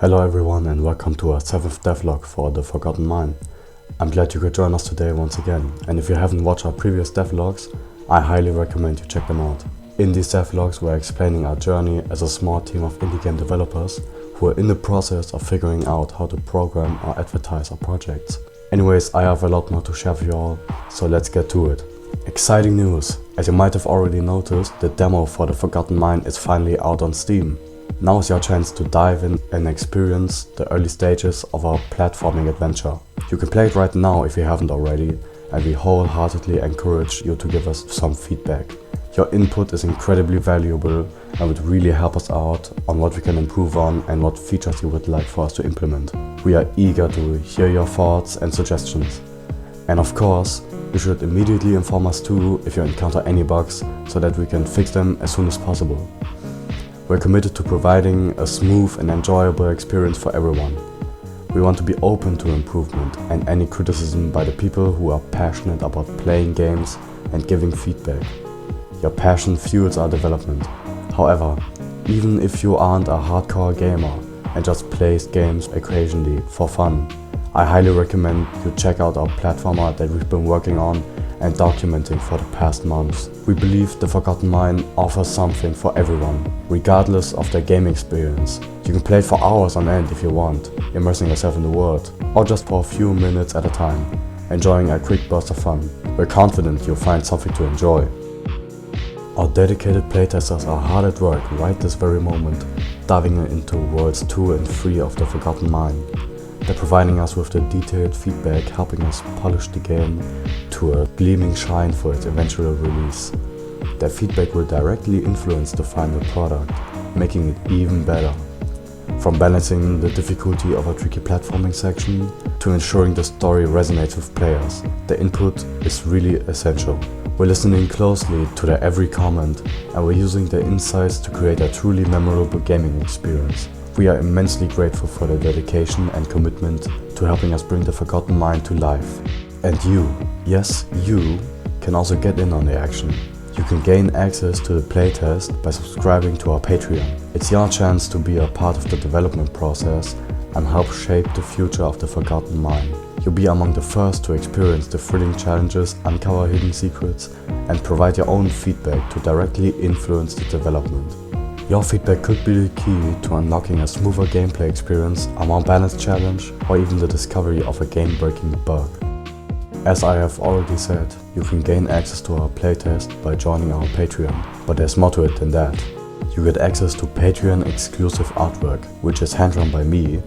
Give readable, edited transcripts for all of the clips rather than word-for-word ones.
Hello everyone and welcome to our 7th devlog for The Forgotten Mine. I'm glad you could join us today once again, and if you haven't watched our previous devlogs, I highly recommend you check them out. In these devlogs we're explaining our journey as a small team of indie game developers who are in the process of figuring out how to program or advertise our projects. Anyways, I have a lot more to share with you all, so let's get to it. Exciting news! As you might have already noticed, the demo for The Forgotten Mine is finally out on Steam. Now is your chance to dive in and experience the early stages of our platforming adventure. You can play it right now if you haven't already, and we wholeheartedly encourage you to give us some feedback. Your input is incredibly valuable and would really help us out on what we can improve on and what features you would like for us to implement. We are eager to hear your thoughts and suggestions. And of course, you should immediately inform us too if you encounter any bugs so that we can fix them as soon as possible. We're committed to providing a smooth and enjoyable experience for everyone. We want to be open to improvement and any criticism by the people who are passionate about playing games and giving feedback. Your passion fuels our development. However, even if you aren't a hardcore gamer and just plays games occasionally for fun, I highly recommend you check out our platformer that we've been working on and documenting for the past months. We believe The Forgotten Mine offers something for everyone, regardless of their gaming experience. You can play for hours on end if you want, immersing yourself in the world, or just for a few minutes at a time, enjoying a quick burst of fun. We're confident you'll find something to enjoy. Our dedicated playtesters are hard at work right this very moment, diving into Worlds 2 and 3 of The Forgotten Mine. They're providing us with the detailed feedback, helping us polish the game to a gleaming shine for its eventual release. Their feedback will directly influence the final product, making it even better. From balancing the difficulty of a tricky platforming section to ensuring the story resonates with players, their input is really essential. We're listening closely to their every comment and we're using their insights to create a truly memorable gaming experience. We are immensely grateful for their dedication and commitment to helping us bring The Forgotten Mine to life. And you, yes you, can also get in on the action. You can gain access to the playtest by subscribing to our Patreon. It's your chance to be a part of the development process and help shape the future of The Forgotten Mine. You'll be among the first to experience the thrilling challenges, uncover hidden secrets, and provide your own feedback to directly influence the development. Your feedback could be the key to unlocking a smoother gameplay experience, a more balanced challenge, or even the discovery of a game-breaking bug. As I have already said, you can gain access to our playtest by joining our Patreon, but there's more to it than that. You get access to Patreon exclusive artwork, which is hand-drawn by me,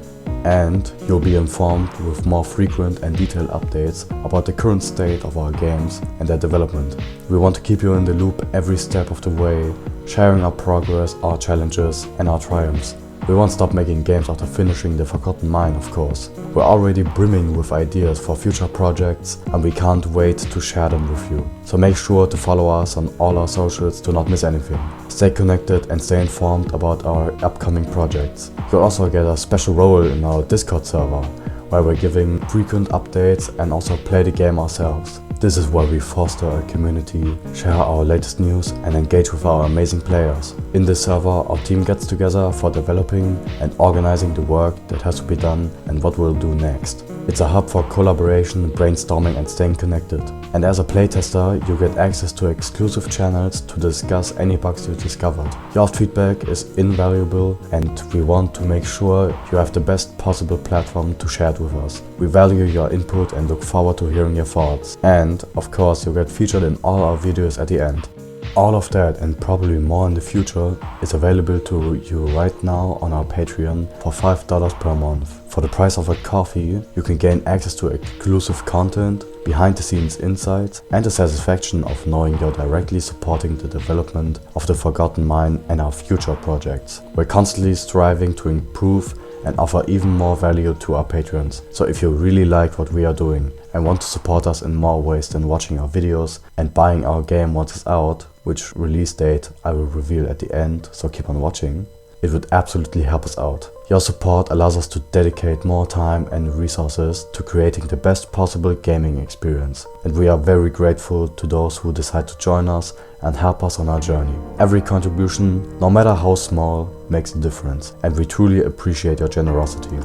and you'll be informed with more frequent and detailed updates about the current state of our games and their development. We want to keep you in the loop every step of the way, sharing our progress, our challenges, and our triumphs. We won't stop making games after finishing The Forgotten Mine, of course. We're already brimming with ideas for future projects and we can't wait to share them with you. So make sure to follow us on all our socials to not miss anything. Stay connected and stay informed about our upcoming projects. You'll also get a special role in our Discord server, where we're giving frequent updates and also play the game ourselves. This is where we foster a community, share our latest news and engage with our amazing players. In this server, our team gets together for developing and organizing the work that has to be done and what we'll do next. It's a hub for collaboration, brainstorming and staying connected. And as a playtester, you get access to exclusive channels to discuss any bugs you discovered. Your feedback is invaluable and we want to make sure you have the best possible platform to share it with us. We value your input and look forward to hearing your thoughts. And, of course, you'll get featured in all our videos at the end. All of that and probably more in the future is available to you right now on our Patreon for $5 per month. For the price of a coffee, you can gain access to exclusive content, behind the scenes insights, and the satisfaction of knowing you're directly supporting the development of The Forgotten Mine and our future projects. We're constantly striving to improve and offer even more value to our patrons. So if you really like what we are doing and want to support us in more ways than watching our videos and buying our game once it's out, which release date I will reveal at the end, so keep on watching, it would absolutely help us out. Your support allows us to dedicate more time and resources to creating the best possible gaming experience. And we are very grateful to those who decide to join us and help us on our journey. Every contribution, no matter how small, makes a difference, and we truly appreciate your generosity.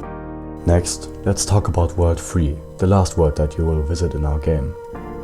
Next, let's talk about World 3, the last world that you will visit in our game.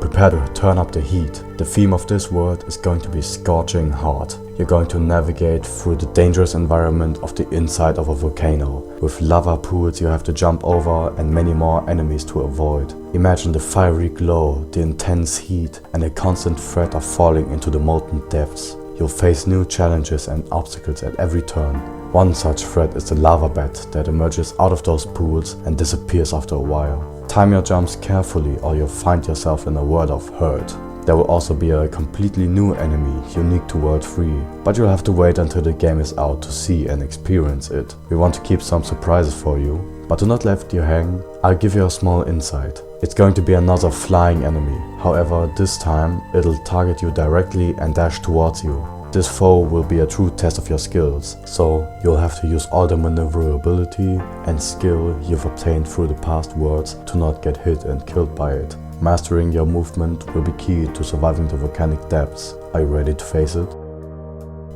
Prepare to turn up the heat. The theme of this world is going to be scorching hot. You're going to navigate through the dangerous environment of the inside of a volcano, with lava pools you have to jump over and many more enemies to avoid. Imagine the fiery glow, the intense heat, and the constant threat of falling into the molten depths. You'll face new challenges and obstacles at every turn. One such threat is the lava bed that emerges out of those pools and disappears after a while. Time your jumps carefully or you'll find yourself in a world of hurt. There will also be a completely new enemy unique to World 3, but you'll have to wait until the game is out to see and experience it. We want to keep some surprises for you, but to not let you hang, I'll give you a small insight. It's going to be another flying enemy, however this time it'll target you directly and dash towards you. This foe will be a true test of your skills, so you'll have to use all the maneuverability and skill you've obtained through the past worlds to not get hit and killed by it. Mastering your movement will be key to surviving the volcanic depths. Are you ready to face it?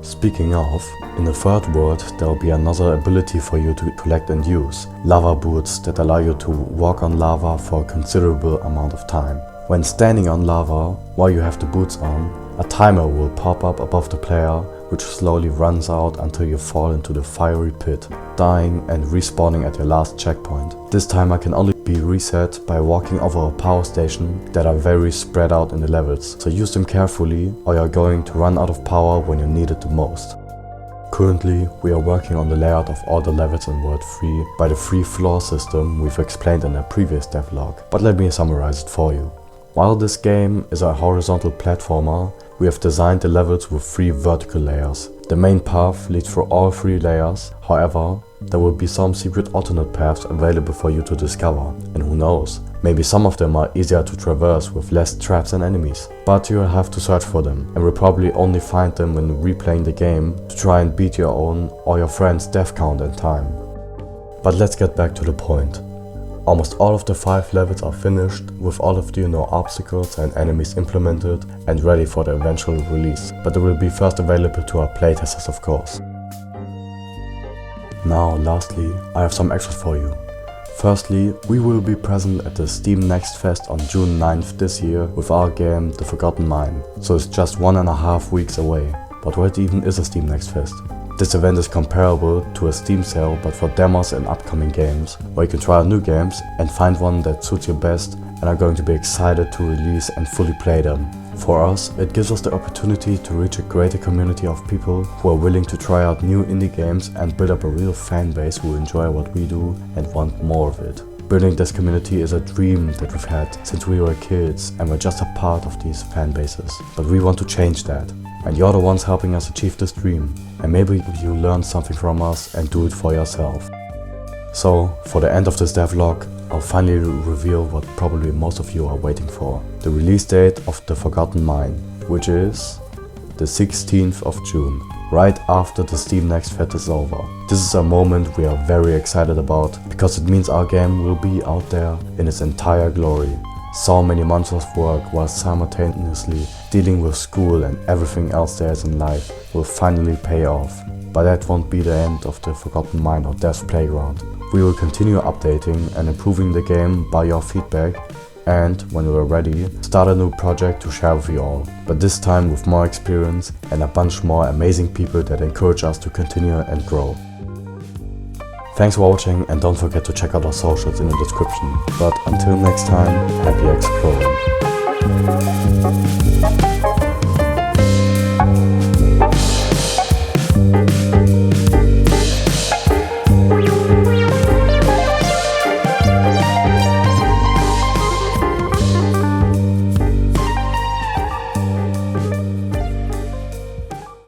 Speaking of, in the third world there will be another ability for you to collect and use, lava boots that allow you to walk on lava for a considerable amount of time. When standing on lava while you have the boots on, a timer will pop up above the player, which slowly runs out until you fall into the fiery pit, dying and respawning at your last checkpoint. This timer can only be reset by walking over a power station that are very spread out in the levels, so use them carefully or you're going to run out of power when you need it the most. Currently, we are working on the layout of all the levels in World 3 by the 3-floor system we've explained in a previous devlog, but let me summarize it for you. While this game is a horizontal platformer, we have designed the levels with 3 vertical layers. The main path leads through all 3 layers, however, there will be some secret alternate paths available for you to discover, and who knows, maybe some of them are easier to traverse with less traps and enemies. But you'll have to search for them, and will probably only find them when replaying the game to try and beat your own or your friend's death count and time. But let's get back to the point. Almost all of the 5 levels are finished, with all of the obstacles and enemies implemented and ready for the eventual release, but they will be first available to our playtesters of course. Now lastly, I have some extras for you. Firstly, we will be present at the Steam Next Fest on June 9th this year with our game The Forgotten Mine, so it's just 1.5 weeks away. But what even is a Steam Next Fest? This event is comparable to a Steam sale but for demos and upcoming games, where you can try out new games and find one that suits you best and are going to be excited to release and fully play them. For us, it gives us the opportunity to reach a greater community of people who are willing to try out new indie games and build up a real fan base who enjoy what we do and want more of it. Building this community is a dream that we've had since we were kids and we're just a part of these fan bases. But we want to change that. And you're the ones helping us achieve this dream. And maybe you learn something from us and do it for yourself. So, for the end of this devlog, I'll finally reveal what probably most of you are waiting for. The release date of The Forgotten Mine, which is the 16th of June, right after the Steam Next Fest is over. This is a moment we are very excited about, because it means our game will be out there in its entire glory. So many months of work while simultaneously dealing with school and everything else there is in life will finally pay off. But that won't be the end of The Forgotten Mine or Dev's Playground. We will continue updating and improving the game by your feedback, and when we are ready, start a new project to share with you all. But this time with more experience and a bunch more amazing people that encourage us to continue and grow. Thanks for watching, and don't forget to check out our socials in the description. But until next time, happy exploring.